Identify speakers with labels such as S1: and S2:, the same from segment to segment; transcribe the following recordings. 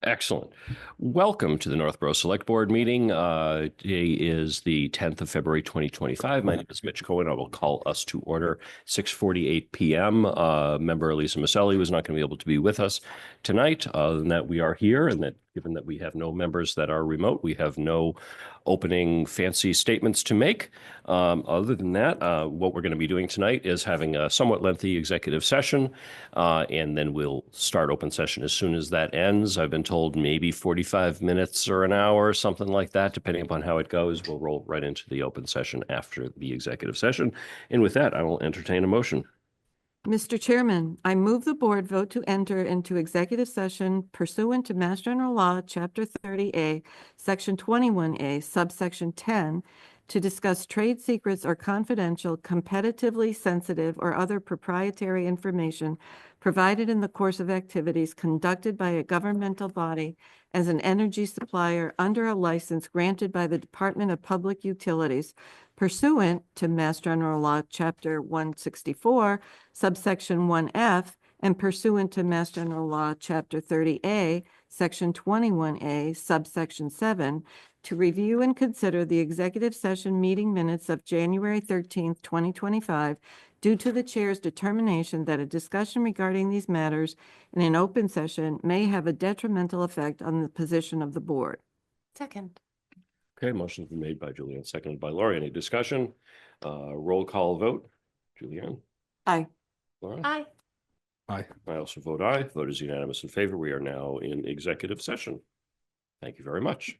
S1: Excellent. Welcome to the Northborough Select Board meeting. Today is the 10th of February, 2025. My name is Mitch Cohen. I will call us to order 6:48 p.m. Member Elisa Maselli was not going to be able to be with us tonight. Other than that, we are here, and that given that we have no members that are remote, we have no opening fancy statements to make. Other than that, what we're going to be doing tonight is having a somewhat lengthy executive session, and then we'll start open session as soon as that ends. I've been told maybe 45 minutes or an hour, something like that, depending upon how it goes. We'll roll right into the open session after the executive session. And with that, I will entertain a motion.
S2: Mr. Chairman, I move the board vote to enter into executive session pursuant to Mass General Law, Chapter 30A, Section 21A, subsection 10, to discuss trade secrets or confidential, competitively sensitive, or other proprietary information provided in the course of activities conducted by a governmental body as an energy supplier under a license granted by the Department of Public Utilities pursuant to Mass General Law, Chapter 164, subsection 1F, and pursuant to Mass General Law, Chapter 30A, Section 21A, subsection 7, to review and consider the executive session meeting minutes of January 13th, 2025, due to the chair's determination that a discussion regarding these matters in an open session may have a detrimental effect on the position of the board.
S3: Second.
S1: Okay, motion's been made by Julianne, seconded by Lori. Any discussion? Roll call vote. Julianne?
S2: Aye.
S1: Laura?
S3: Aye.
S1: Aye. I also vote aye. Vote is unanimous in favor. We are now in executive session. Thank you very much.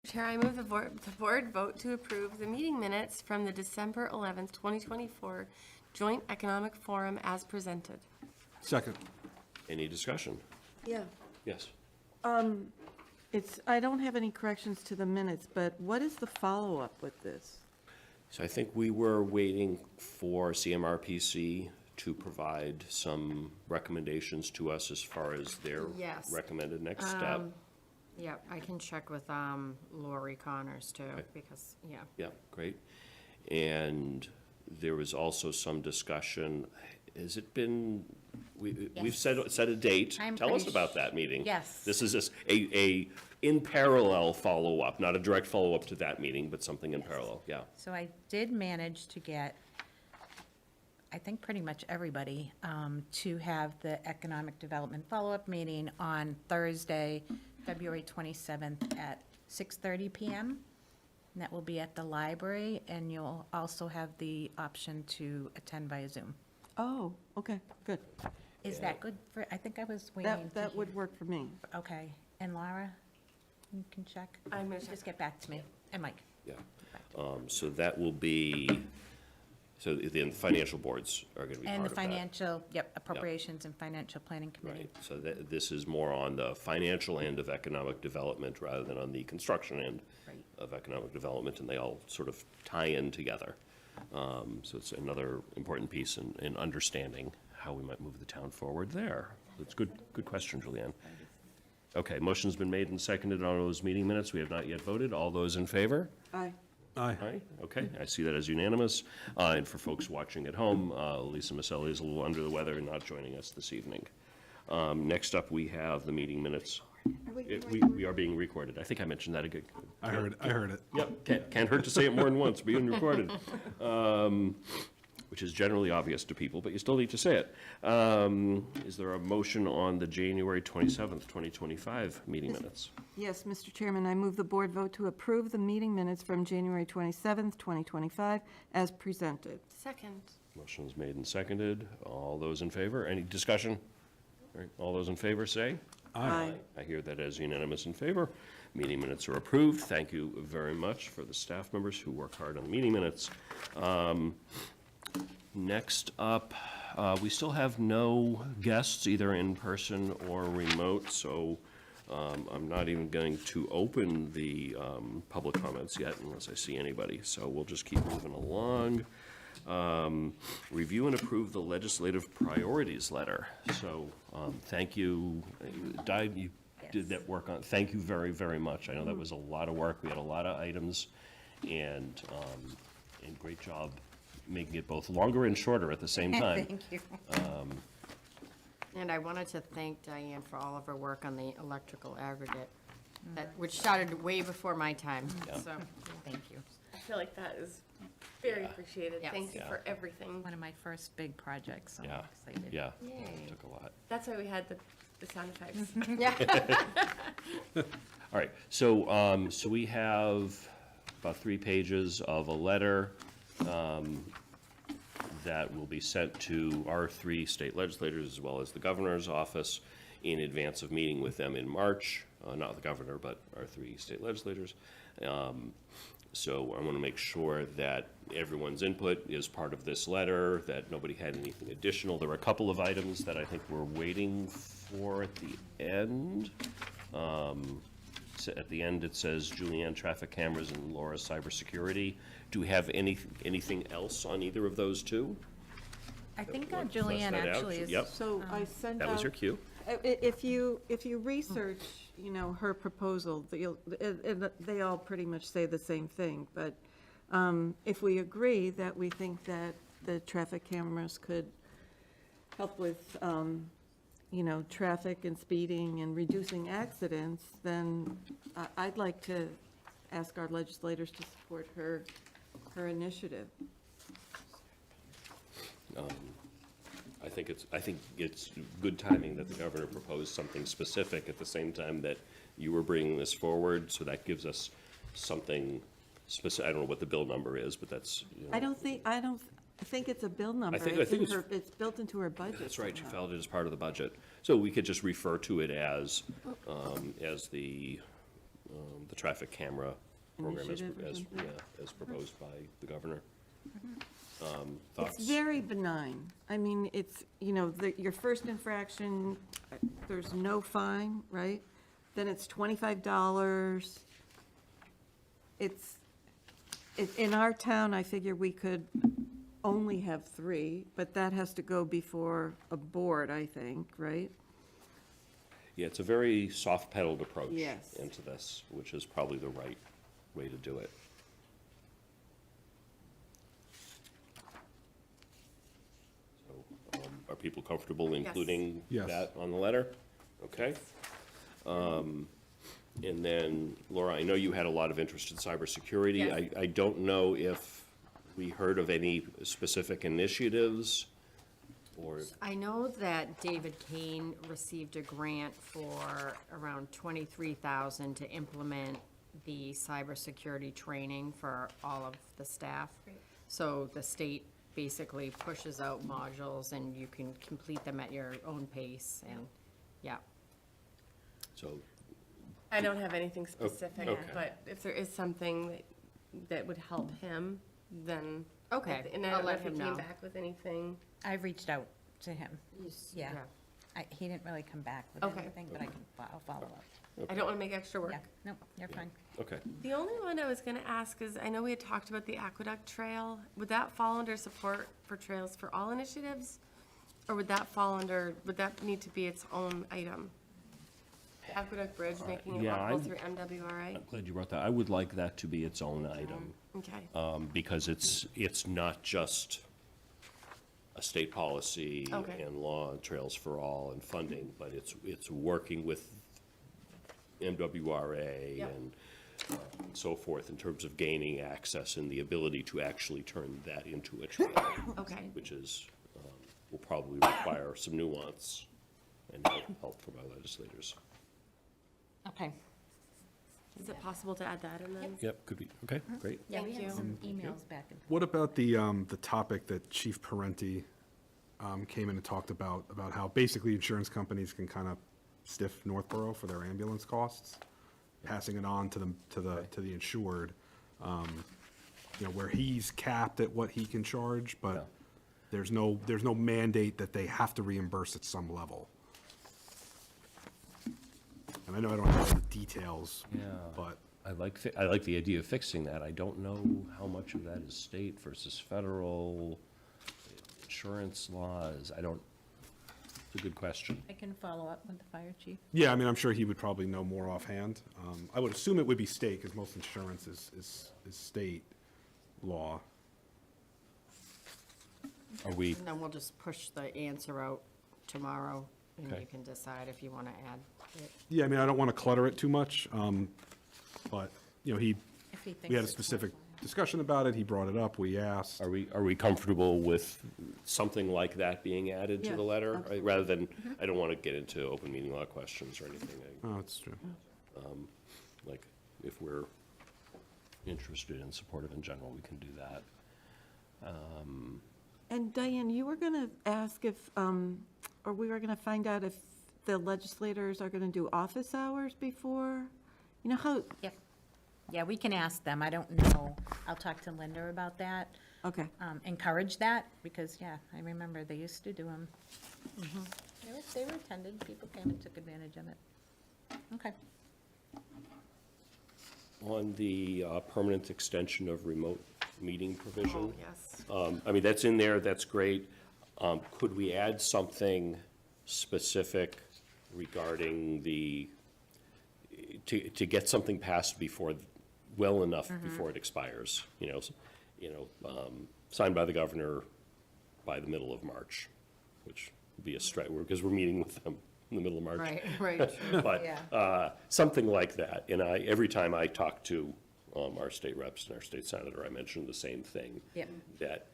S3: Chair, I move the board vote to approve the meeting minutes from the December 11th, 2024 Joint Economic Forum as presented.
S4: Second.
S1: Any discussion?
S2: Yeah.
S1: Yes.
S2: I don't have any corrections to the minutes, but what is the follow-up with this?
S1: So I think we were waiting for CMRPC to provide some recommendations to us as far as their
S5: Yes.
S1: recommended next step.
S5: Yeah, I can check with Lori Connors too,
S1: Okay.
S5: because, yeah.
S1: Yeah, great. And there was also some discussion, has it been, we've
S5: Yes.
S1: set a date.
S5: I'm
S1: Tell us
S5: pretty
S1: about that meeting.
S5: Yes.
S1: This is just a in parallel follow-up, not a direct follow-up to that meeting, but something in parallel, yeah.
S6: So I did manage to get, I think pretty much everybody, to have the economic development follow-up meeting on Thursday, February 27th at 6:30 PM. And that will be at the library, and you'll also have the option to attend via Zoom.
S2: Oh, okay, good.
S6: Is that good for, I think I was waiting to
S2: That would
S6: hear.
S2: work for me.
S6: Okay, and Laura, you can check?
S3: I'm gonna check.
S6: Just get back to me, and Mike.
S1: Yeah. So that will be, so the financial boards are going to be part
S6: And the
S1: of that.
S6: financial, yep, appropriations and financial planning committee.
S1: Right, so this is more on the financial end of economic development rather than on the construction end
S6: Right.
S1: of economic development, and they all sort of tie in together. So it's another important piece in understanding how we might move the town forward there. That's good question, Julianne. Okay, motion's been made and seconded on those meeting minutes. We have not yet voted. All those in favor?
S2: Aye.
S4: Aye.
S1: Aye, okay, I see that as unanimous. And for folks watching at home, Lisa Maselli is a little under the weather and not joining us this evening. Next up, we have the meeting minutes. We are being recorded. I think I mentioned that again.
S4: I heard it.
S1: Yep, can't hurt to say it more than once, being recorded. Which is generally obvious to people, but you still need to say it. Is there a motion on the January 27th, 2025 meeting minutes?
S2: Yes, Mr. Chairman, I move the board vote to approve the meeting minutes from January 27th, 2025, as presented.
S3: Second.
S1: Motion's made and seconded. All those in favor? Any discussion? All right, all those in favor say?
S2: Aye.
S1: I hear that as unanimous in favor. Meeting minutes are approved. Thank you very much for the staff members who work hard on the meeting minutes. Next up, we still have no guests, either in person or remote, so I'm not even going to open the public comments yet unless I see anybody. So we'll just keep moving along. Review and approve the legislative priorities letter. So thank you. Di, you did that work on, thank you very, very much. I know that was a lot of work. We had a lot of items, and great job making it both longer and shorter at the same time.
S6: Thank you.
S5: And I wanted to thank Diane for all of her work on the electrical aggregate, which started way before my time,
S1: Yeah.
S5: so, thank you.
S3: I feel like that is very appreciated.
S5: Yes.
S3: Thank you
S1: Yeah.
S3: for everything.
S6: One of my first big projects, so I'm
S1: Yeah,
S6: excited.
S1: yeah,
S3: Yay.
S1: took a lot.
S3: That's why we had the sound effects.
S5: Yeah.
S1: All right, so we have about 3 pages of a letter that will be sent to our 3 state legislators as well as the governor's office in advance of meeting with them in March. Not the governor, but our 3 state legislators. So I want to make sure that everyone's input is part of this letter, that nobody had anything additional. There were a couple of items that I think we're waiting for at the end. So at the end, it says Julianne traffic cameras and Laura cybersecurity. Do we have anything else on either of those 2?
S6: I think
S1: Want to flesh
S6: Julianne
S1: that out?
S6: actually is.
S1: Yep.
S2: So I sent
S1: That
S2: out.
S1: was your cue.
S2: If you research, her proposal, they all pretty much say the same thing, but if we agree that we think that the traffic cameras could help with, traffic and speeding and reducing accidents, then I'd like to ask our legislators to support her initiative.
S1: I think it's good timing that the governor proposed something specific at the same time that you were bringing this forward, so that gives us something specific. I don't know what the bill number is, but that's,
S2: I don't think it's a bill number.
S1: I think
S2: It's built into her budget.
S1: that's right, you
S2: somehow.
S1: filed it as part of the budget. So we could just refer to it as the the traffic camera program
S2: Initiative or
S1: as,
S2: something?
S1: yeah, as proposed by the governor.
S2: It's
S1: Thoughts?
S2: very benign. I mean, it's, your first infraction, there's no fine, right? Then it's $25. In our town, I figure we could only have 3, but that has to go before a board, I think, right?
S1: Yeah, it's a very soft-pedaled approach
S2: Yes.
S1: into this, which is probably the right way to do it. So, are people comfortable including
S4: Yes.
S1: that on the letter? Okay. And then, Laura, I know you had a lot of interest in cybersecurity.
S3: Yes.
S1: I don't know if we heard of any specific initiatives or,
S5: I know that David Kane received a grant for around $23,000 to implement the cybersecurity training for all of the staff. So the state basically pushes out modules and you can complete them at your own pace and, yeah.
S1: so,
S3: I don't have anything specific,
S1: okay.
S3: but if there is something that would help him, then.
S5: Okay,
S3: And I
S5: I'll
S3: don't know
S5: let
S3: if he
S5: him
S3: came
S5: know.
S3: back with anything.
S6: I reached out to him. Yeah. He didn't really come back with
S3: Okay.
S6: anything, but I'll follow up.
S3: I don't want to make extra work.
S6: Yeah, no, you're fine.
S1: okay.
S3: The only one I was gonna ask is, I know we had talked about the Aqueduct Trail. Would that fall under support for Trails for All initiatives? Or would that need to be its own item? The Aqueduct Bridge, making it
S1: yeah,
S3: walkable
S1: I'm-
S3: through MWRA?
S1: I'm glad you brought that. I would like that to be its own item.
S3: Okay,
S1: Because it's not just a state policy
S3: Okay.
S1: and law and Trails for All and funding, but it's working with MWRA
S3: Yep.
S1: and so forth in terms of gaining access and the ability to actually turn that into a trail,
S3: okay.
S1: which is, will probably require some nuance and help from our legislators.
S6: Okay.
S3: Is it possible to add that in then?
S1: Yep, could be, okay, great.
S6: Yeah, we
S3: Thank
S6: had
S3: you.
S6: some emails back and
S4: What about the topic that Chief Parenti came in and talked about how basically insurance companies can kind of stiff Northborough for their ambulance costs, passing it on to the insured, where he's capped at what he can charge,
S1: Yeah.
S4: but there's no mandate that they have to reimburse at some level. And I know I don't have all the details,
S1: Yeah.
S4: but
S1: I like the idea of fixing that. I don't know how much of that is state versus federal insurance laws. It's a good question.
S6: I can follow up with the fire chief.
S4: yeah, I mean, I'm sure he would probably know more offhand. I would assume it would be state, because most insurance is state law.
S1: Are we,
S5: And then we'll just push the answer out tomorrow and
S1: Okay.
S5: you can decide if you want to add it.
S4: Yeah, I mean, I don't want to clutter it too much, but,
S6: If he
S4: we
S6: thinks
S4: had a
S6: it's
S4: specific
S6: worthwhile.
S4: discussion about it, he brought it up, we asked.
S1: are we comfortable with something like that being added to the
S2: Yeah,
S1: letter? Rather than, I don't want to get into open meeting law questions or anything.
S4: Oh, that's true.
S1: Like, if we're interested and supportive in general, we can do that.
S2: And Diane, you were going to ask if, or we were going to find out if the legislators are going to do office hours before? You know how,
S6: Yep. Yeah, we can ask them. I don't know. I'll talk to Linda about that.
S2: okay.
S6: Encourage that, because, yeah, I remember they used to do them. They were attended. People came and took advantage of it. Okay.
S1: On the permanent extension of remote meeting provision.
S3: Yes.
S1: I mean, that's in there, that's great. Could we add something specific regarding to get something passed well enough before it expires? Signed by the governor by the middle of March, which would be a stretch, because we're meeting with them in the middle of March.
S5: Right.
S1: But something like that. And every time I talk to our state reps and our state senator, I mention the same thing.
S6: Yep.
S1: That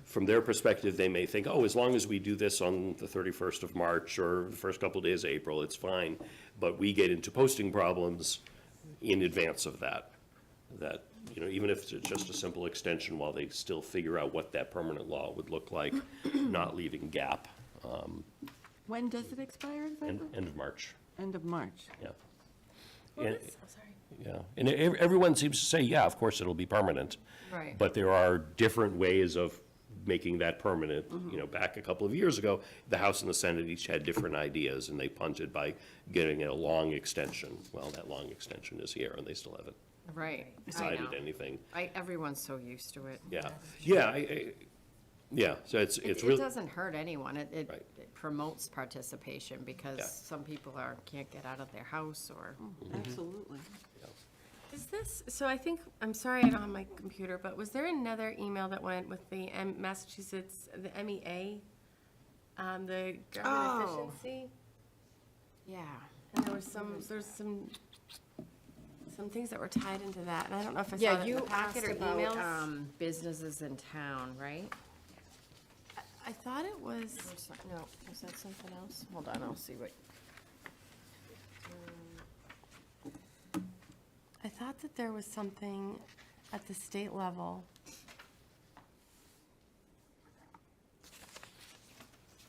S1: from their perspective, they may think, oh, as long as we do this on the 31st of March or the first couple of days of April, it's fine. But we get into posting problems in advance of that. That, even if it's just a simple extension while they still figure out what that permanent law would look like, not leaving gap.
S2: When does it expire exactly?
S1: End of March,
S2: End of March.
S1: yeah.
S3: Well,
S1: And-
S3: this- oh, sorry.
S1: Yeah, and everyone seems to say, yeah, of course, it'll be permanent.
S5: Right.
S1: But there are different ways of making that permanent. You know, back a couple of years ago, the House and the Senate each had different ideas, and they punted by getting a long extension. Well, that long extension is here, and they still haven't
S5: Right. I
S1: decided
S5: know.
S1: anything.
S5: Everyone's so used to it.
S1: Yeah, yeah, yeah, so it's
S5: It
S1: really,
S5: doesn't hurt anyone. It
S1: Right.
S5: it promotes participation because
S1: Yeah.
S5: some people can't get out of their house or.
S2: Absolutely.
S3: Is this, so I think, I'm sorry I don't have my computer, but was there another email that went with the Massachusetts, the MEA? The government
S5: Oh.
S3: efficiency?
S5: Yeah.
S3: And there's some things that were tied into that, and I don't know if I saw
S5: Yeah,
S3: that in
S5: you
S3: the packet
S5: asked
S3: or
S5: about
S3: emails.
S5: businesses in town, right?
S3: I thought it was,
S5: No, is that something else? Hold on, I'll see what.
S3: I thought that there was something at the state level.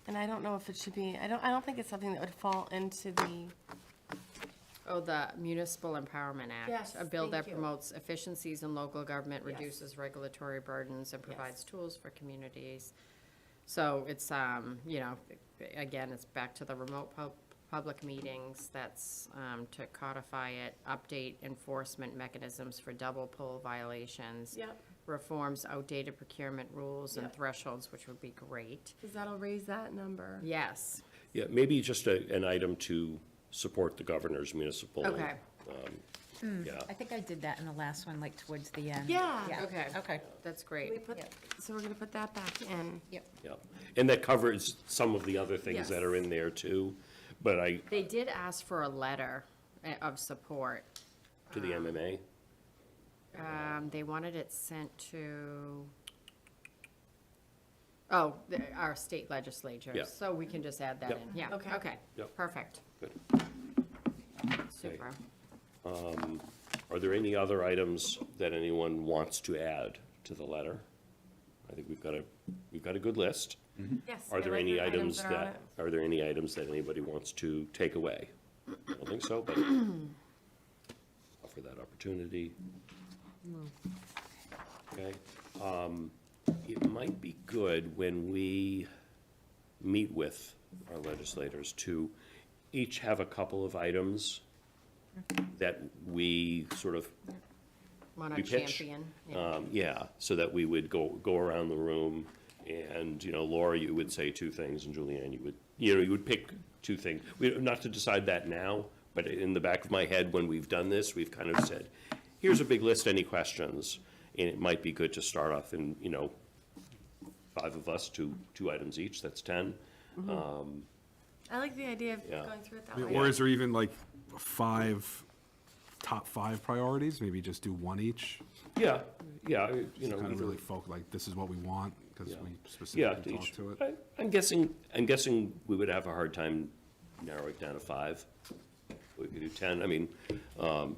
S3: And I don't know if it should be, I don't think it's something that would fall into the,
S5: Oh, the Municipal Empowerment Act.
S3: Yes,
S5: A bill
S3: thank
S5: that
S3: you.
S5: promotes efficiencies in local government,
S3: Yes.
S5: reduces regulatory burdens, and
S3: Yes.
S5: provides tools for communities. So it's, you know, again, it's back to the remote public meetings. That's to codify it, update enforcement mechanisms for double pull violations.
S3: Yep.
S5: Reforms outdated procurement rules and
S3: Yep.
S5: thresholds, which would be great.
S3: because that'll raise that number.
S5: Yes,
S1: yeah, maybe just an item to support the governor's municipal.
S5: okay,
S1: Yeah,
S6: I think I did that in the last one, like towards the end.
S3: Yeah.
S5: okay.
S6: Okay.
S5: That's
S3: We
S5: great.
S3: put, so we're gonna put that back in.
S6: Yep.
S1: yeah. And that covers some of the other things that
S3: Yes.
S1: are in there too, but
S5: They did ask for a letter of support.
S1: to the MMA.
S5: They wanted it sent to, our state legislature.
S1: Yeah.
S5: So we can just add that
S1: Yep.
S5: in. Yeah,
S3: Okay.
S5: okay.
S1: Yep.
S5: Perfect.
S1: Good.
S5: Super.
S1: Are there any other items that anyone wants to add to the letter? I think we've got a good list.
S3: Yes.
S1: Are
S3: I
S1: there
S3: like
S1: any
S3: the
S1: items
S3: are on
S1: that,
S3: it.
S1: are there any items that anybody wants to take away? I don't think so, but offer that opportunity. Okay. It might be good when we meet with our legislators to each have a couple of items that we sort of
S5: Want
S1: we
S5: to
S1: pitch.
S5: champion?
S1: Yeah, so that we would go around the room, and, you know, Laura, you would say two things, and Julianne, you would pick two things. Not to decide that now, but in the back of my head, when we've done this, we've kind of said, here's a big list, any questions? And it might be good to start off in, you know, 5 of us, two items each, that's 10.
S3: I like the idea of
S1: Yeah.
S3: going through it that
S4: I mean,
S3: way.
S4: or is there even like top 5 priorities? Maybe just do one each?
S1: Yeah, you know.
S4: Kind of
S1: either-
S4: really like, this is what we want, because
S1: Yeah.
S4: we
S1: Yeah,
S4: specifically
S1: to
S4: talked
S1: each.
S4: to it.
S1: I'm guessing we would have a hard time narrowing it down to 5. We could do 10, I mean,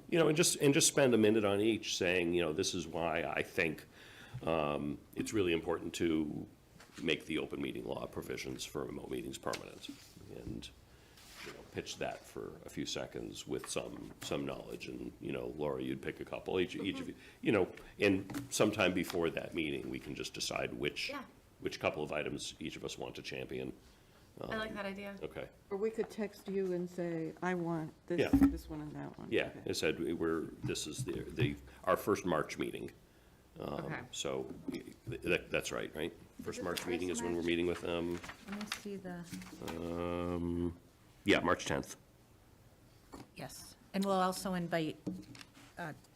S1: you know, and just spend a minute on each saying, you know, this is why I think it's really important to make the open meeting law provisions for remote meetings permanent. And, you know, pitch that for a few seconds with some knowledge. And, you know, Laura, you'd pick a couple, each of you, you know, and sometime before that meeting, we can just decide which couple of items each of us want to champion.
S3: I like that idea.
S1: Okay.
S2: Or we could text you and say, I want
S1: Yeah.
S2: this one and that one.
S1: Yeah,
S2: Okay.
S1: I said, this is our first March meeting.
S5: Okay.
S1: So that's right? First
S6: the
S1: March
S6: first
S1: meeting is when we're
S6: March?
S1: meeting with them.
S6: Let me see the,
S1: Yeah, March 10th.
S6: yes. And we'll also invite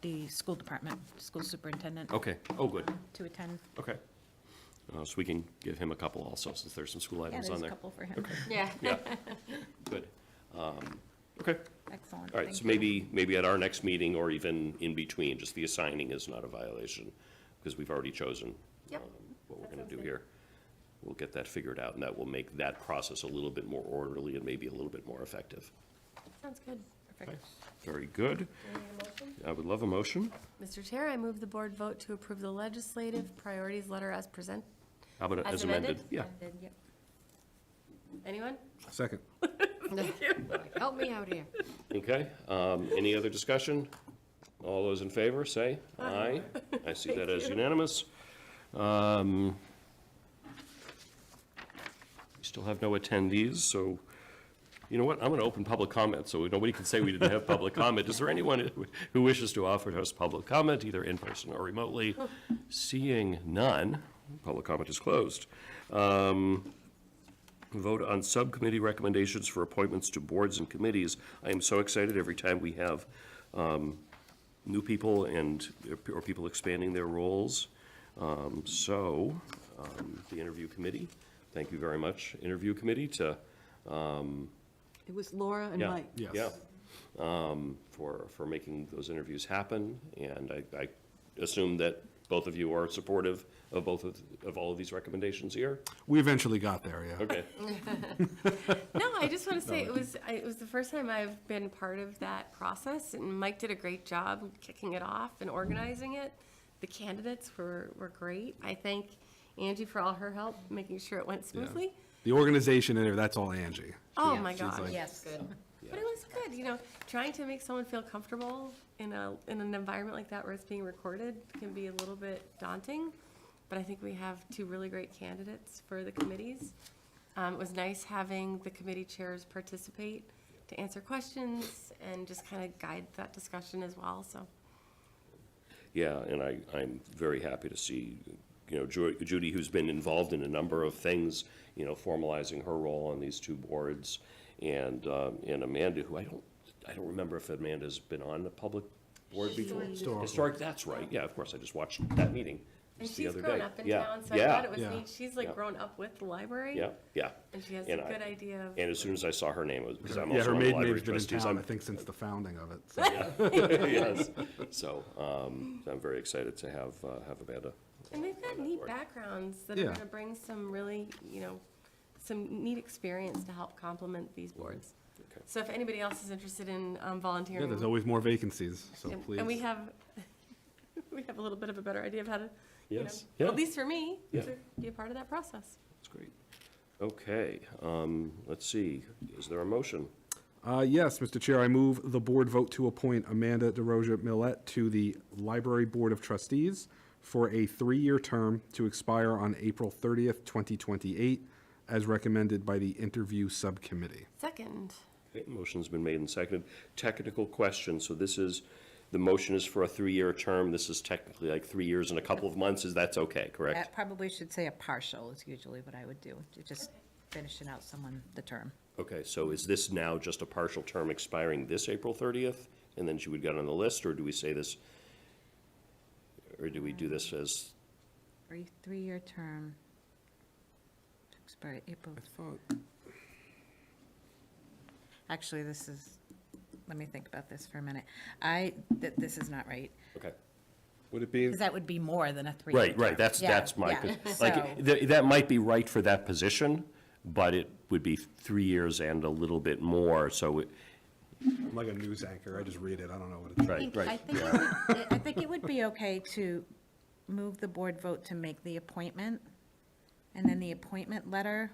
S6: the school department, school superintendent
S1: Okay, oh, good,
S6: to attend.
S1: okay. So we can give him a couple also, since there's some school
S6: Yeah,
S1: items
S6: there's
S1: on
S6: a
S1: there.
S6: couple for him.
S5: Yeah.
S1: Yeah, good. Okay,
S6: Excellent.
S1: all right,
S6: Thank
S1: so
S6: you.
S1: maybe at our next meeting or even in between, just the assigning is not a violation, because we've already chosen
S3: Yep.
S1: what we're
S3: That
S1: gonna
S3: sounds
S1: do
S3: good.
S1: here. We'll get that figured out, and that will make that process a little bit more orderly and maybe a little bit more effective.
S3: Sounds good.
S6: Perfect.
S1: Very good.
S3: Do we need a motion?
S1: I would love a motion.
S3: Mr. Chair, I move the board vote to approve the legislative priorities letter as present.
S1: How about
S3: As
S1: as amended?
S3: amended?
S1: Yeah,
S6: Yep.
S3: Anyone?
S4: Second.
S5: Help me out here.
S1: Okay, any other discussion? All those in favor, say aye. I see that as unanimous. We still have no attendees, so, you know what, I'm gonna open public comment, so nobody can say we didn't have public comment. Is there anyone who wishes to offer us public comment, either in person or remotely? Seeing none, public comment is closed. Vote on subcommittee recommendations for appointments to boards and committees. I am so excited every time we have new people or people expanding their roles. The interview committee, thank you very much, interview committee, to,
S2: It was Laura and
S1: yeah,
S2: Mike.
S4: Yes.
S1: yeah, for making those interviews happen. And I assume that both of you are supportive of all of these recommendations here?
S4: We eventually got there, yeah.
S1: Okay,
S3: No, I just want to say it was the first time I've been part of that process, and Mike did a great job kicking it off and organizing it. The candidates were great. I thank Angie for all her help, making sure it went smoothly.
S4: The organization, and that's all Angie.
S3: Oh, my
S4: she's
S3: gosh.
S4: like-
S5: Yes, good.
S3: But it was good, trying to make someone feel comfortable in an environment like that where it's being recorded can be a little bit daunting. But I think we have two really great candidates for the committees. It was nice having the committee chairs participate to answer questions and just kind of guide that discussion as well, so.
S1: yeah, and I'm very happy to see, Judy, who's been involved in a number of things, formalizing her role on these two boards, and Amanda, who I don't remember if Amanda's been on a public board before. Historic, that's right, yeah, of course, I just watched that meeting
S3: And
S1: just the
S3: she's
S1: other
S3: grown
S1: day.
S3: up in
S1: Yeah,
S3: town, so I
S1: yeah,
S3: thought it was
S4: Yeah.
S3: neat. She's
S1: Yeah.
S3: like grown up with the library.
S1: yeah, yeah.
S3: And she has a
S1: And I-
S3: good idea of.
S1: And as soon as I saw her name, it was, because I'm
S4: Yeah,
S1: also
S4: her
S1: on the
S4: maiden
S1: library
S4: name's been in
S1: trustees.
S4: town,
S1: I'm-
S4: I think, since the founding of it. So.
S1: Yes, so, I'm very excited to have Amanda.
S3: And they've got neat backgrounds that
S4: Yeah.
S3: are gonna bring some really, some neat experience to help complement these boards.
S1: Okay.
S3: So if anybody else is interested in
S4: Yeah,
S3: volunteering.
S4: there's always more vacancies, so please.
S3: And we have, we have a little bit of a better idea of how to,
S1: Yes, yeah.
S3: at least for me,
S1: Yeah.
S3: to be a part of that process.
S1: That's great. Okay, let's see, is there a motion?
S4: Yes, Mr. Chair, I move the board vote to appoint Amanda DeRosa Millette to the Library Board of Trustees for a 3-year term to expire on April 30th, 2028, as recommended by the Interview Subcommittee.
S3: Second,
S1: Okay, motion's been made and seconded. Technical question, so the motion is for a 3-year term, this is technically like 3 years and a couple of months, that's okay, correct?
S6: That probably should say a partial is usually what I would do, to just finishing out someone the term.
S1: Okay, so is this now just a partial term expiring this April 30th, and then she would get on the list, or do we say this, or do we do this as,
S6: Three-year term to expire April. Actually, let me think about this for a minute. This is not right,
S1: okay?
S4: Would it be,
S6: because that would be more than a three-year term.
S1: Right, that's
S6: Yeah,
S1: my,
S6: yeah.
S1: like,
S6: So-
S1: that might be right for that position, but it would be 3 years and a little bit more, so,
S4: I'm like a news anchor, I just read it, I don't know what it's.
S1: right, right.
S6: I think it would be okay to move the board vote to make the appointment, and then the appointment letter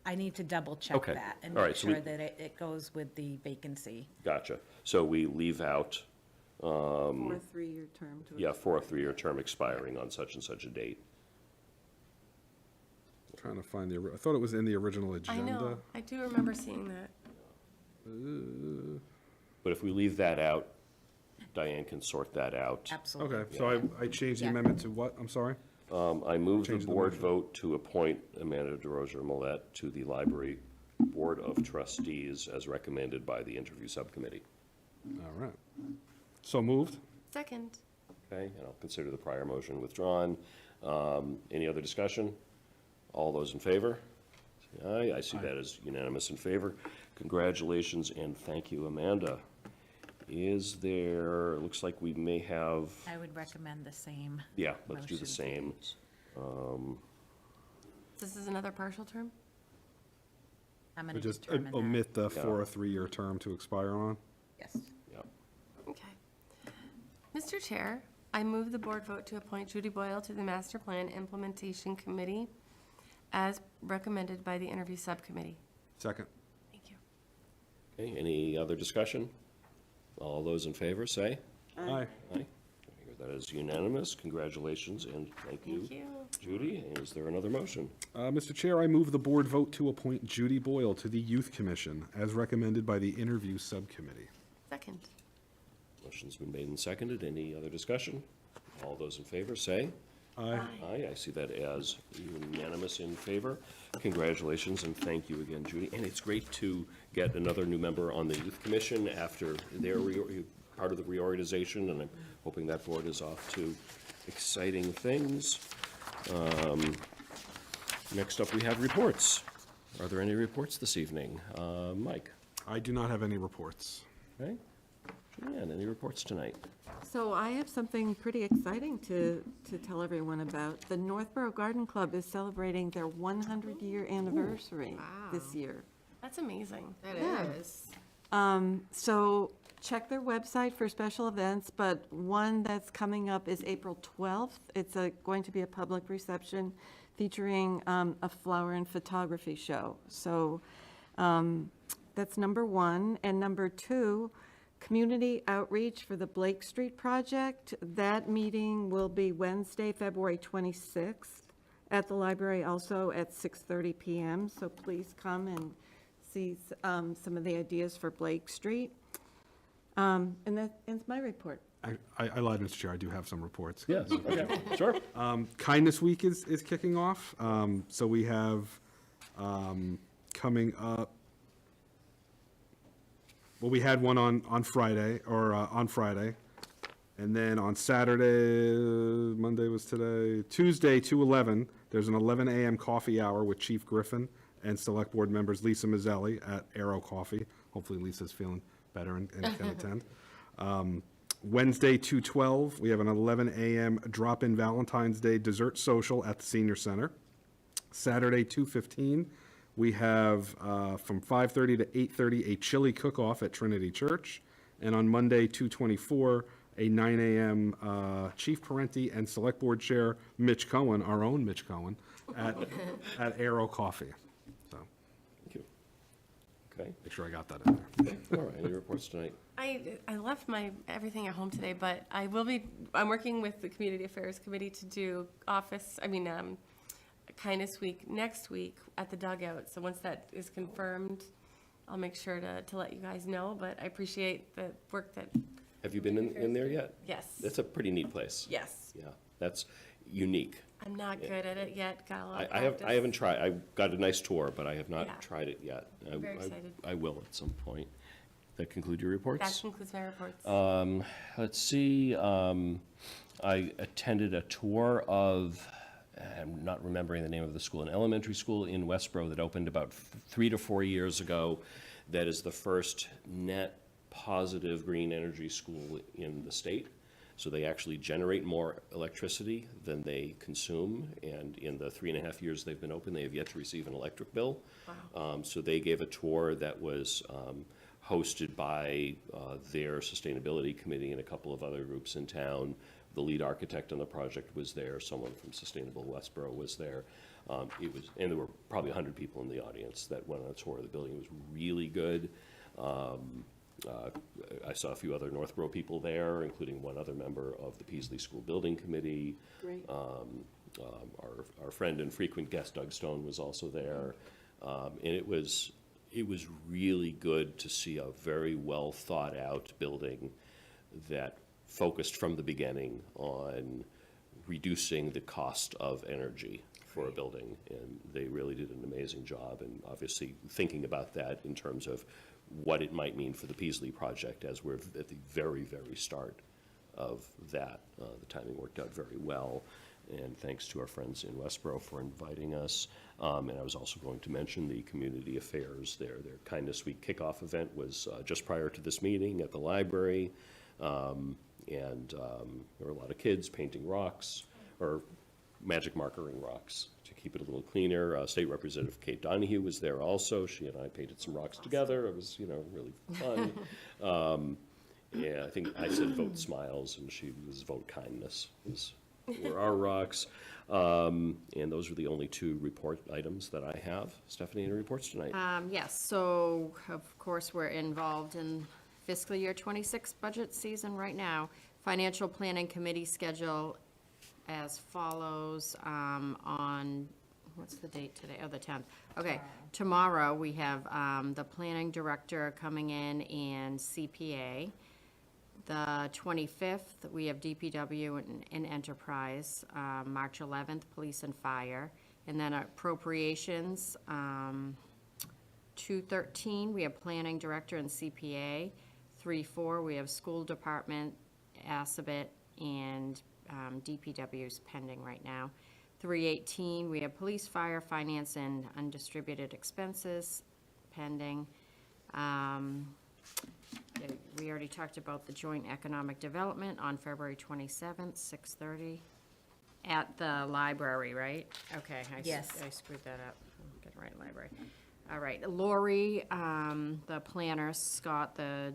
S6: I need to double check
S1: Okay.
S6: that and
S1: All
S6: make
S1: right, so we-
S6: sure that it goes with the vacancy.
S1: Gotcha. So we leave out,
S2: For a 3-year term to.
S1: yeah, for a 3-year term expiring on such and such a date.
S4: Trying to find I thought it was in the original
S3: I
S4: agenda.
S3: know, I do remember seeing that.
S1: But if we leave that out, Diane can sort that out.
S6: Absolutely.
S4: Okay, so I changed the
S6: Yeah.
S4: amendment to what, I'm sorry?
S1: I move the
S4: Change the
S1: board
S4: motion.
S1: vote to appoint Amanda DeRosa Millette to the Library Board of Trustees as recommended by the Interview Subcommittee.
S4: All right. So moved?
S3: Second,
S1: Okay, and I'll consider the prior motion withdrawn. Any other discussion? All those in favor? Say aye. I see that as unanimous in favor. Congratulations and thank you, Amanda. Is there, it looks like we may have,
S6: I would recommend the same.
S1: yeah, let's do the
S6: motion
S1: same.
S6: page.
S3: this is another partial term?
S6: I'm
S4: I
S6: going to
S4: just
S6: determine that.
S4: omit the for a 3-year term to expire on?
S6: Yes.
S1: Yep.
S3: Okay. Mr. Chair, I move the board vote to appoint Judy Boyle to the Master Plan Implementation Committee as recommended by the Interview Subcommittee.
S4: Second.
S3: Thank you.
S1: Okay, any other discussion? All those in favor, say
S4: Aye.
S1: aye. That is unanimous. Congratulations and thank you.
S3: Thank you.
S1: Judy, is there another motion?
S4: Mr. Chair, I move the board vote to appoint Judy Boyle to the Youth Commission as recommended by the Interview Subcommittee.
S3: Second.
S1: Motion's been made and seconded. Any other discussion? All those in favor, say
S4: Aye.
S1: aye. I see that as unanimous in favor. Congratulations and thank you again, Judy. And it's great to get another new member on the Youth Commission after their part of the reorganization, and I'm hoping that board is off to exciting things. Next up, we have reports. Are there any reports this evening? Mike?
S4: I do not have any reports.
S1: Okay. Julianne, any reports tonight?
S2: So I have something pretty exciting to tell everyone about. The Northborough Garden Club is celebrating their 100-year anniversary this year.
S3: That's amazing.
S5: That
S2: Yeah.
S5: is.
S2: So check their website for special events, but one that's coming up is April 12th. It's going to be a public reception featuring a flower and photography show. So that's number one. And number two, community outreach for the Blake Street project. That meeting will be Wednesday, February 26th at the library, also at 6:30 p.m. So please come and see some of the ideas for Blake Street. And that ends my report.
S4: I lied, Mr. Chair, I do have some reports.
S1: Yes, okay, sure.
S4: Kindness Week is kicking off. So we have coming up, well, we had one on Friday, on Friday. And then on Saturday, Monday was today, Tuesday, 2/11, there's an 11 a.m. coffee hour with Chief Griffin and Select Board members Lisa Mazzelli at Arrow Coffee. Hopefully Lisa's feeling better and can attend. Wednesday, 2/12, we have an 11 a.m. drop-in Valentine's Day dessert social at the Senior Center. Saturday, 2/15, we have from 5:30 to 8:30 a chili cook-off at Trinity Church. And on Monday, 2/24, a 9 a.m. Chief Parenti and Select Board Chair Mitch Cohen, our own Mitch Cohen, at Arrow Coffee. So
S1: Thank you. Okay,
S4: make sure I got that in there.
S1: all right, any reports tonight?
S3: I left everything at home today, but I'm working with the Community Affairs Committee to do Kindness Week next week at the dugout. So once that is confirmed, I'll make sure to let you guys know, but I appreciate the work that,
S1: Have you been in there yet?
S3: yes.
S1: That's a pretty neat place.
S3: Yes.
S1: Yeah, that's unique.
S3: I'm not good at it yet, got a lot of
S1: I
S3: practice.
S1: haven't tried, I got a nice tour, but I have
S3: Yeah.
S1: not tried it yet.
S3: Very excited.
S1: I will at some point. That conclude your
S3: That
S1: reports?
S3: concludes my reports.
S1: Let's see, I attended a tour of, I'm not remembering the name of the school, an elementary school in Westboro that opened about 3 to 4 years ago. That is the first net positive green energy school in the state. So they actually generate more electricity than they consume. And in the 3.5 years they've been open, they have yet to receive an electric bill.
S3: Wow.
S1: So they gave a tour that was hosted by their sustainability committee and a couple of other groups in town. The lead architect on the project was there. Someone from Sustainable Westboro was there. And there were probably 100 people in the audience that went on a tour of the building. It was really good. I saw a few other Northborough people there, including one other member of the Peaslee School Building Committee.
S2: Great.
S1: Our friend and frequent guest Doug Stone was also there. And it was really good to see a very well thought out building that focused from the beginning on reducing the cost of energy for a building. And they really did an amazing job, and obviously thinking about that in terms of what it might mean for the Peaslee project as we're at the very, very start of that. The timing worked out very well, and thanks to our friends in Westboro for inviting us. And I was also going to mention the community affairs there. Their Kindness Week kickoff event was just prior to this meeting at the library. And there were a lot of kids painting rocks, or magic markering rocks to keep it a little cleaner. State Representative Kate Donahue was there also. She and I painted some rocks together. It was, really fun. Yeah, I think I said vote smiles, and she was vote kindness. It was where are rocks? And those are the only two report items that I have. Stephanie, any reports tonight?
S5: Yes, so of course, we're involved in fiscal year 26 budget season right now. Financial Planning Committee schedule as follows, on, what's the date today? Oh, the 10th. Okay, tomorrow we have the planning director coming in and CPA. The 25th, we have DPW and Enterprise. March 11th, Police and Fire. And then appropriations, 2/13, we have Planning Director and CPA. 3/4, we have School Department, Assabet, and DPW's pending right now. 3/18, we have Police, Fire, Finance, and Undistributed Expenses pending. We already talked about the Joint Economic Development on February 27th, 6:30, at the library, right? Okay.
S6: Yes.
S5: I screwed that up. Get it right, library. All right, Lori, the planner, Scott, the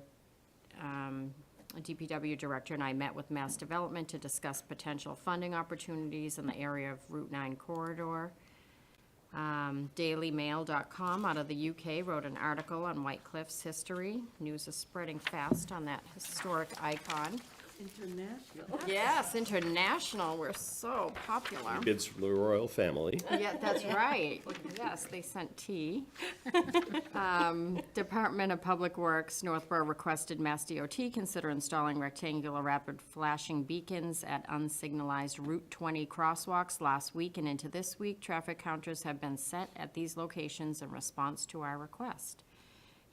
S5: DPW director, and I met with Mass Development to discuss potential funding opportunities in the area of Route 9 corridor. DailyMail.com out of the UK wrote an article on White Cliff's history. News is spreading fast on that historic icon.
S2: International.
S5: Yes, international, we're so popular.
S1: Bids from the royal family.
S5: Yeah, that's right. Yes, they sent tea. Department of Public Works, Northborough requested Mass DOT consider installing rectangular rapid flashing beacons at unsignalized Route 20 crosswalks. Last week and into this week, traffic counters have been set at these locations in response to our request.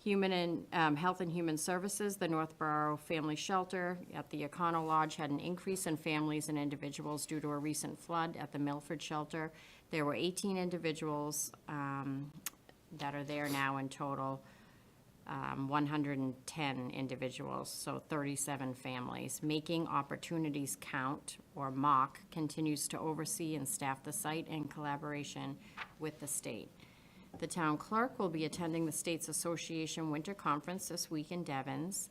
S5: Health and Human Services, the Northborough Family Shelter at the Econo Lodge had an increase in families and individuals due to a recent flood at the Milford Shelter. There were 18 individuals that are there now in total, 110 individuals, so 37 families. Making Opportunities Count, or MOC, continues to oversee and staff the site in collaboration with the state. The town clerk will be attending the States Association Winter Conference this week in Devens.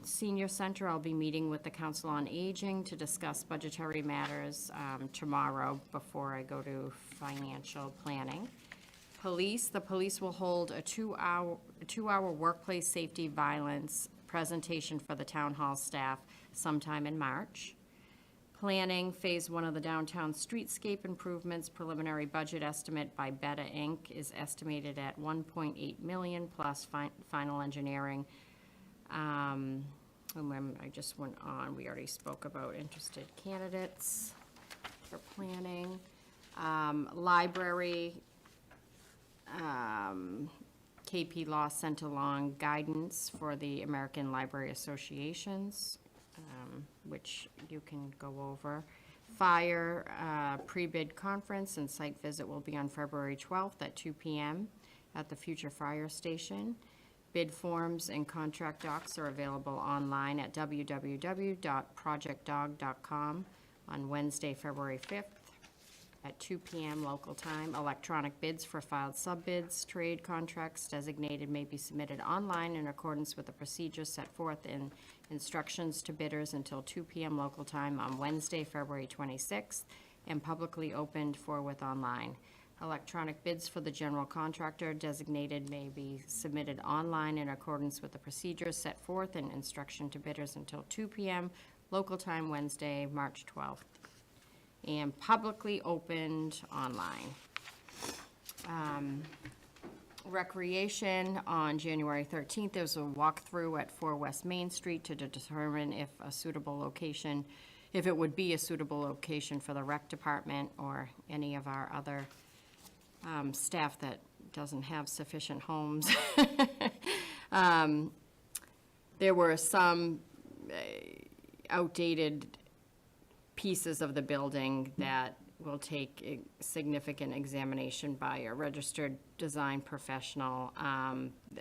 S5: Senior Center, I'll be meeting with the Council on Aging to discuss budgetary matters tomorrow before I go to financial planning. Police, the police will hold a two-hour workplace safety violence presentation for the town hall staff sometime in March. Planning, Phase 1 of the downtown streetscape improvements, preliminary budget estimate by Beta Inc. is estimated at $1.8 million plus final engineering. I just went on, we already spoke about interested candidates for planning. Library, KP Law sent along guidance for the American Library Associations, which you can go over. Fire, pre-bid conference and site visit will be on February 12th at 2 p.m. at the Future Fire Station. Bid forms and contract docs are available online at www.projectdog.com on Wednesday, February 5th at 2 p.m. local time. Electronic bids for filed sub-bids, trade contracts designated may be submitted online in accordance with the procedures set forth in instructions to bidders until 2 p.m. local time on Wednesday, February 26th, and publicly opened forthwith online. Electronic bids for the general contractor designated may be submitted online in accordance with the procedures set forth in instruction to bidders until 2 p.m. local time Wednesday, March 12th, and publicly opened online. Recreation, on January 13th, there was a walkthrough at 4 West Main Street to determine if it would be a suitable location for the rec department or any of our other staff that doesn't have sufficient homes. There were some outdated pieces of the building that will take a significant examination by a registered design professional.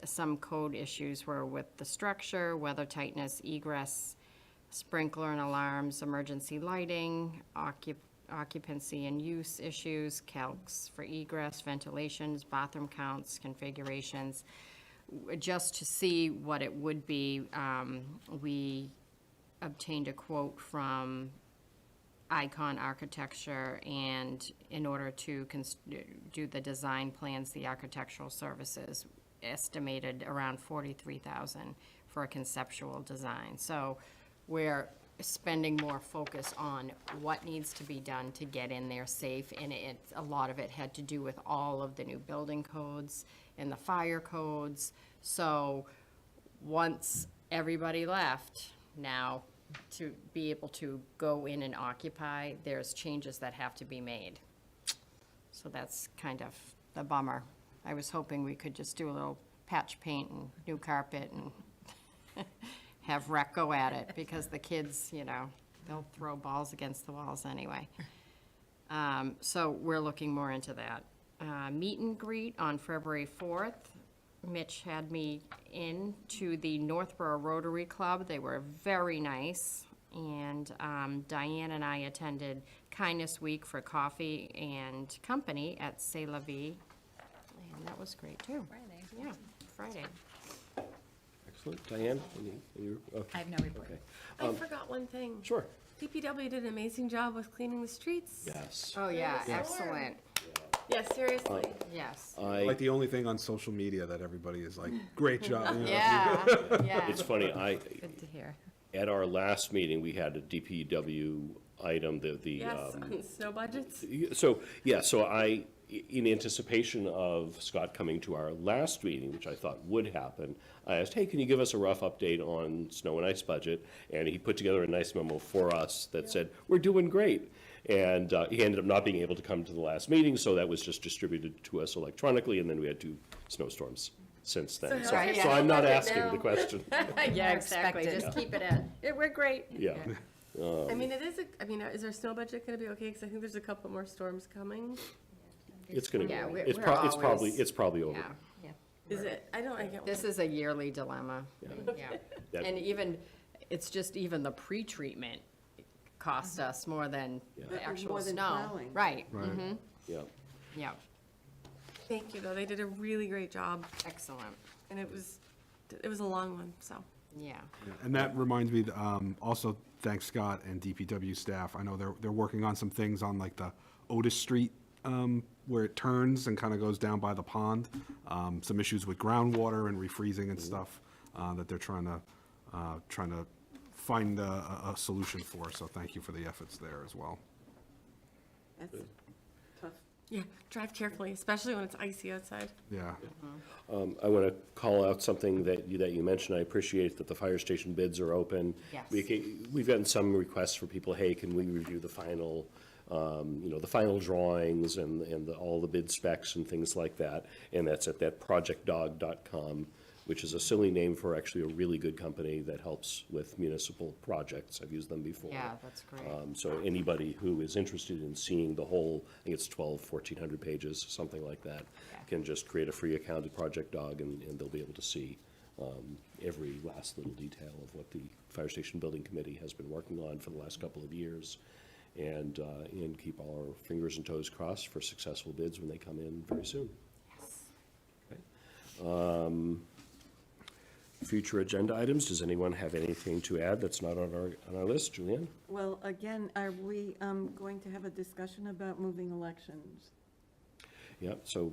S5: Some code issues were with the structure, weather tightness, egress, sprinkler and alarms, emergency lighting, occupancy and use issues, calcs for egress, ventilations, bathroom counts, configurations. Just to see what it would be, we obtained a quote from Icon Architecture, and in order to do the design plans, the architectural services estimated around 43,000 for a conceptual design. So we're spending more focus on what needs to be done to get in there safe, and a lot of it had to do with all of the new building codes and the fire codes. So once everybody left, now to be able to go in and occupy, there's changes that have to be made. So that's kind of the bummer. I was hoping we could just do a little patch paint and new carpet and have rec go at it, because the kids, they'll throw balls against the walls anyway. So we're looking more into that. Meet and greet on February 4th. Mitch had me in to the Northborough Rotary Club. They were very nice. And Diane and I attended Kindness Week for coffee and company at C'est La Vie. And that was great, too.
S6: Friday.
S5: Yeah, Friday.
S1: Excellent. Diane?
S6: I have no report.
S1: Okay.
S3: I forgot one thing.
S1: Sure.
S3: DPW did an amazing job with cleaning the streets.
S1: Yes.
S5: Oh, yeah,
S3: Yeah.
S5: excellent.
S3: Yeah, seriously.
S5: Yes.
S4: Like the only thing on social media that everybody is like, great job. you know.
S5: Yeah, yeah.
S1: It's funny,
S6: Good to hear.
S1: at our last meeting, we had a DPW item,
S3: Yes, on snow budgets.
S1: So in anticipation of Scott coming to our last meeting, which I thought would happen, I asked, hey, can you give us a rough update on snow and ice budget? And he put together a nice memo for us that said, we're doing great. And he ended up not being able to come to the last meeting, so that was just distributed to us electronically, and then we had 2 snowstorms since then.
S3: So
S1: So
S3: how's your
S1: so
S3: snow
S1: I'm not
S3: budget
S1: asking
S3: now?
S1: the question.
S5: Yeah, exactly.
S6: Expected.
S5: Just keep it at, we're great.
S1: Yeah.
S3: I mean, is our snow budget gonna be okay? Because I think there's a couple more storms coming.
S1: It's gonna
S5: Yeah,
S1: go.
S5: we're
S1: It's
S5: always-
S1: probably over.
S5: Yeah.
S3: Is it? I get.
S5: This is a yearly dilemma. Yeah.
S1: That-
S5: And even, it's just even the pre-treatment costs us more than the actual
S2: More than
S5: snow.
S2: plowing.
S5: Right.
S4: Right.
S1: Yeah.
S5: Yeah,
S3: Thank you, though. They did a really great job,
S5: excellent.
S3: and it was a long one, so.
S5: Yeah.
S4: And that reminds me, also thanks Scott and DPW staff. I know they're working on some things on like the Otis Street, where it turns and kind of goes down by the pond. Some issues with groundwater and refreezing and stuff, that they're trying to find a solution for. So thank you for the efforts there as well.
S2: That's tough.
S3: Yeah, drive carefully, especially when it's icy outside.
S4: Yeah.
S1: I want to call out something that you mentioned. I appreciate that the fire station bids are open.
S5: Yes.
S1: We've gotten some requests for people, hey, can we review the final, the final drawings and all the bid specs and things like that? And that's at that projectdog.com, which is a silly name for actually a really good company that helps with municipal projects. I've used them before.
S5: Yeah, that's great.
S1: So anybody who is interested in seeing the whole, I think it's 1,400 pages, something like that, can just create a free account at Project Dog, and they'll be able to see every last little detail of what the Fire Station Building Committee has been working on for the last couple of years, and keep all our fingers and toes crossed for successful bids when they come in very soon. Okay. Future agenda items, does anyone have anything to add that's not on our list? Julianne?
S2: Well, again, are we going to have a discussion about moving elections?
S1: Yeah, so,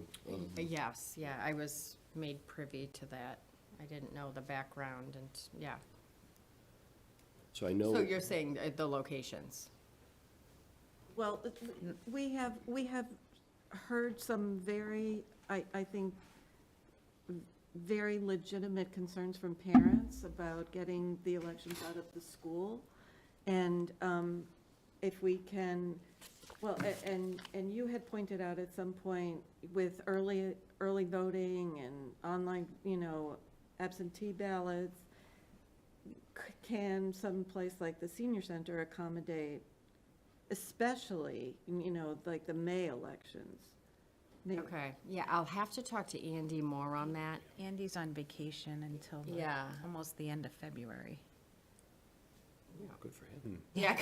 S5: Yes, yeah, I was made privy to that. I didn't know the background and, yeah.
S1: so I know.
S5: So you're saying the locations?
S2: Well, we have heard some very, I think, very legitimate concerns from parents about getting the elections out of the school. And if we can, well, and you had pointed out at some point with early voting and online, absentee ballots, can some place like the senior center accommodate, especially, like the May elections?
S5: Okay, yeah, I'll have to talk to Andy more on that.
S6: Andy's on vacation until
S5: Yeah.
S6: almost the end of February.
S1: Good for him.
S5: Yeah.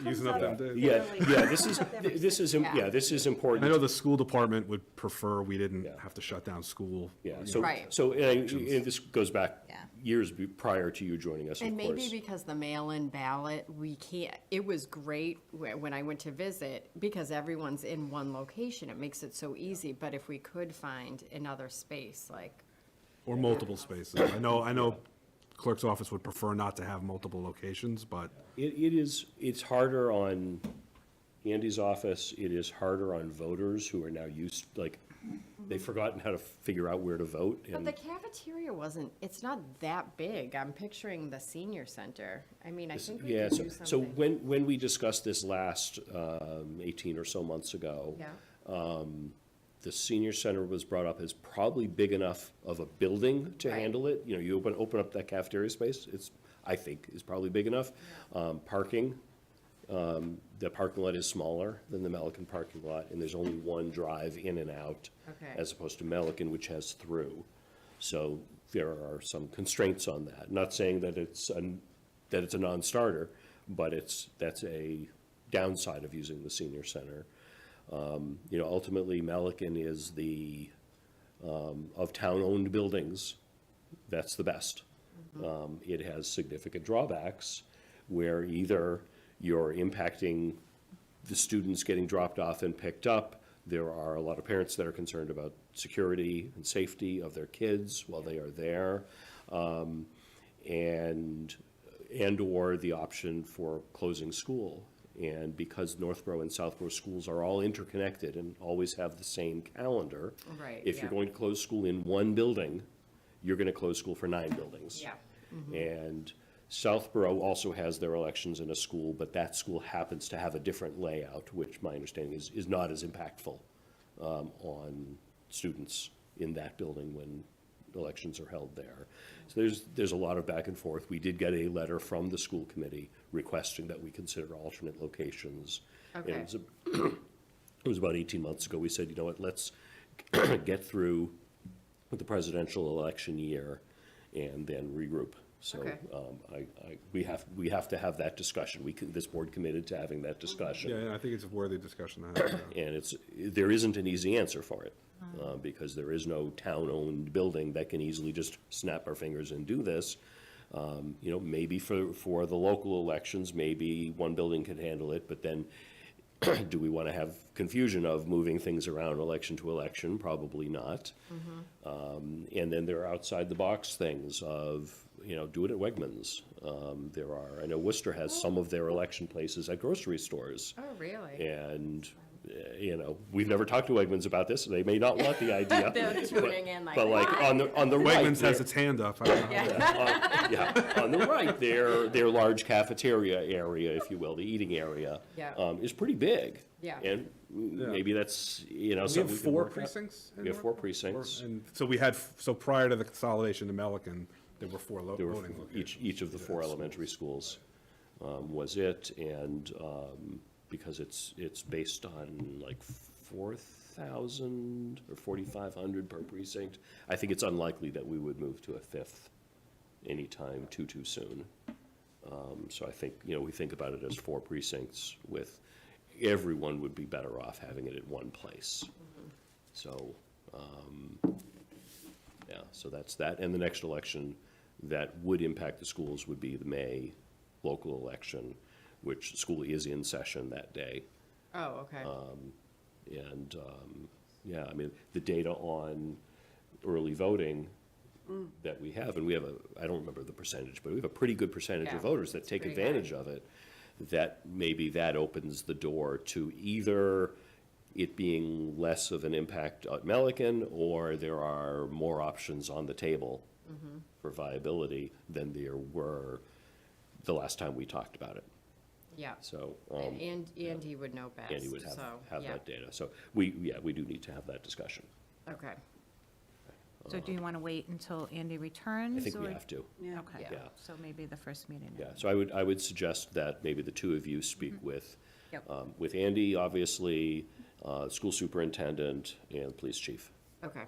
S4: Using up them days.
S1: Yeah, this is important.
S4: I know the school department would prefer we didn't have to shut down school.
S1: Yeah,
S4: you
S1: so,
S4: know.
S5: Right.
S1: so, and this goes back
S6: Yeah.
S1: years prior to you joining us, of
S5: And maybe
S1: course.
S5: because the mail-in ballot, we can't, it was great when I went to visit, because everyone's in one location, it makes it so easy, but if we could find another space, like,
S4: Or multiple spaces. I know clerk's office would prefer not to have multiple locations, but
S1: It's harder on Andy's office, it is harder on voters who are now used, like, they've forgotten how to figure out where to vote,
S5: but
S1: and,
S5: the cafeteria wasn't, it's not that big, I'm picturing the senior center. I mean, I think we
S1: yeah,
S5: could
S1: so,
S5: do
S1: so
S5: something.
S1: when we discussed this last, 18 or so months ago,
S5: Yeah,
S1: the senior center was brought up as probably big enough of a building to
S5: Right.
S1: handle it. You know, you open up that cafeteria space, I think, is probably big enough. Parking, the parking lot is smaller than the Melican parking lot, and there's only one drive in and out.
S5: Okay.
S1: As opposed to Melican, which has through. So there are some constraints on that. Not saying that it's a non-starter, but that's a downside of using the senior center. You know, ultimately, Melican is of town-owned buildings, that's the best. It has significant drawbacks where either you're impacting the students getting dropped off and picked up. There are a lot of parents that are concerned about security and safety of their kids while they are there. And/or the option for closing school. And because Northborough and Southborough schools are all interconnected and always have the same calendar.
S5: Right,
S1: If you're
S5: yeah.
S1: going to close school in one building, you're going to close school for 9 buildings.
S5: yeah,
S1: And Southborough also has their elections in a school, but that school happens to have a different layout, which my understanding is not as impactful on students in that building when elections are held there. So there's a lot of back and forth. We did get a letter from the school committee requesting that we consider alternate locations. And
S5: Okay.
S1: it was about 18 months ago. We said, you know what, let's get through the presidential election year and then regroup. So
S5: Okay.
S1: we have to have that discussion. This board committed to having that discussion.
S4: yeah, I think it's a worthy discussion to have.
S1: And there isn't an easy answer for it, because there is no town-owned building that can easily just snap our fingers and do this. You know, maybe for the local elections, maybe one building could handle it, but then do we want to have confusion of moving things around election to election? Probably not. And then there are outside-the-box things of, you know, do it at Wegmans. I know Worcester has some of their election places at grocery stores.
S5: oh, really?
S1: And, you know, we've never talked to Wegmans about this, they may not want the idea.
S5: They're tuning in like,
S1: But like,
S5: what?
S1: on the right.
S4: Wegmans has its hand up. I don't know.
S1: Yeah, on the right, their large cafeteria area, if you will, the eating area.
S5: Yeah.
S1: Is pretty big.
S5: Yeah.
S1: And maybe that's, you know,
S4: We
S1: something
S4: have
S1: we can
S4: 4
S1: work out.
S4: precincts? in
S1: We have 4
S4: Norfolk?
S1: precincts.
S4: And so so prior to the consolidation to Melican, there were 4
S1: There were
S4: voting locations.
S1: each of the 4 elementary schools was it, and because it's based on like 4,000 or 4,500 per precinct, I think it's unlikely that we would move to a 5th anytime too soon. So I think, you know, we think about it as 4 precincts with, everyone would be better off having it at one place. So, yeah, so that's that. And the next election that would impact the schools would be the May local election, which school is in session that day.
S5: Oh, okay.
S1: And, yeah, I mean, the data on early voting that we have, and we have I don't remember the percentage, but we have a pretty good percentage
S5: Yeah,
S1: of voters that
S5: it's
S1: take
S5: pretty
S1: advantage
S5: high.
S1: of it, that maybe that opens the door to either it being less of an impact at Melican, or there are more options on the table
S5: Mm-hmm.
S1: for viability than there were the last time we talked about it.
S5: Yeah.
S1: So,
S5: And Andy would know best,
S1: Andy would
S5: so,
S1: have
S5: yeah.
S1: that data. So we do need to have that discussion.
S5: Okay,
S6: So do you want to wait until Andy returns?
S1: I think we
S6: or-
S1: have to.
S2: Yeah.
S6: Okay,
S1: Yeah.
S6: so maybe the first meeting. in
S1: Yeah, so I would suggest that maybe the 2 of you speak
S6: Yep.
S1: with Andy, obviously, school superintendent, and police chief.
S5: okay,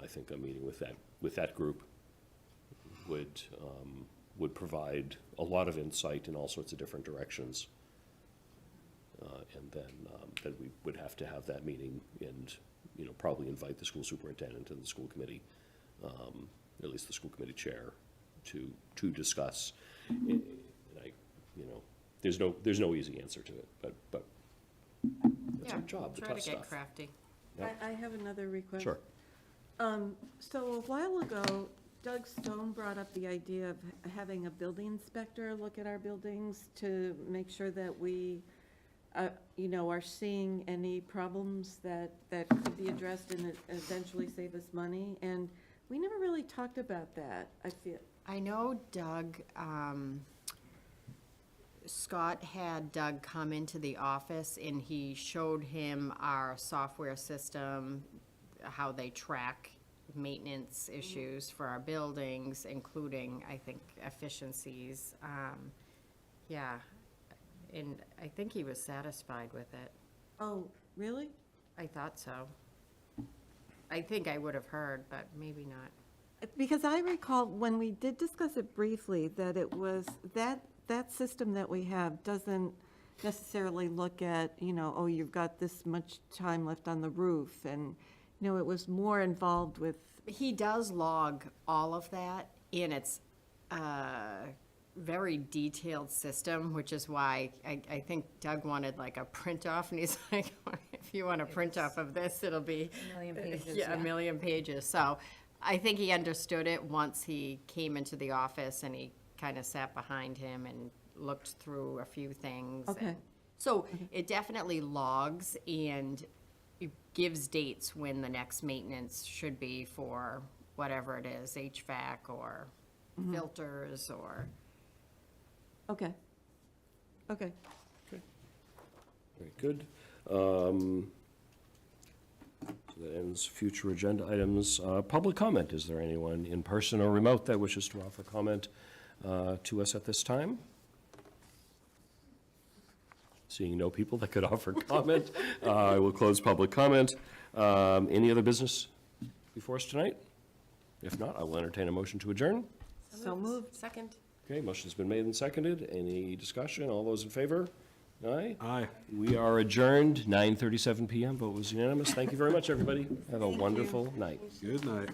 S1: I think a meeting with that group would would provide a lot of insight in all sorts of different directions. And then we would have to have that meeting and, probably invite the school superintendent and the school committee, at least the school committee chair, to discuss. And there's no easy answer to it, but it's our
S5: Yeah,
S1: job, the
S5: try
S1: tough
S5: to get
S1: stuff.
S5: crafty.
S1: Yep.
S2: I have another request.
S1: Sure.
S2: So a while ago, Doug Stone brought up the idea of having a building inspector look at our buildings to make sure that we, are seeing any problems that could be addressed and eventually save us money. And we never really talked about that, I feel.
S5: I know Doug, Scott had Doug come into the office and he showed him our software system, how they track maintenance issues for our buildings, including, I think, efficiencies. Yeah, and I think he was satisfied with it.
S2: Oh, really?
S5: I thought so. I think I would have heard, but maybe not.
S2: Because I recall when we did discuss it briefly, that it was, that system that we have doesn't necessarily look at, oh, you've got this much time left on the roof, and, it was more involved with.
S5: He does log all of that, and it's a very detailed system, which is why I think Doug wanted like a print off, and he's like, if you want a print off of this, it'll be
S6: A million pages,
S5: yeah, a
S6: yeah.
S5: million pages. So I think he understood it once he came into the office and he kind of sat behind him and looked through a few things.
S2: Okay.
S5: And so it definitely logs and it gives dates when the next maintenance should be for whatever it is, HVAC or filters or.
S2: Okay. Okay.
S1: Very good. So that ends future agenda items. Public comment. Is there anyone in person or remote that wishes to offer comment to us at this time? Seeing no people that could offer comment, I will close public comment. Any other business before us tonight? If not, I will entertain a motion to adjourn.
S2: So moved.
S3: Second.
S1: Okay, motion's been made and seconded. Any discussion? All those in favor? Aye.
S4: Aye.
S1: We are adjourned, 9:37 PM. Vote was unanimous. Thank you very much, everybody. Have a wonderful night.
S4: Good night.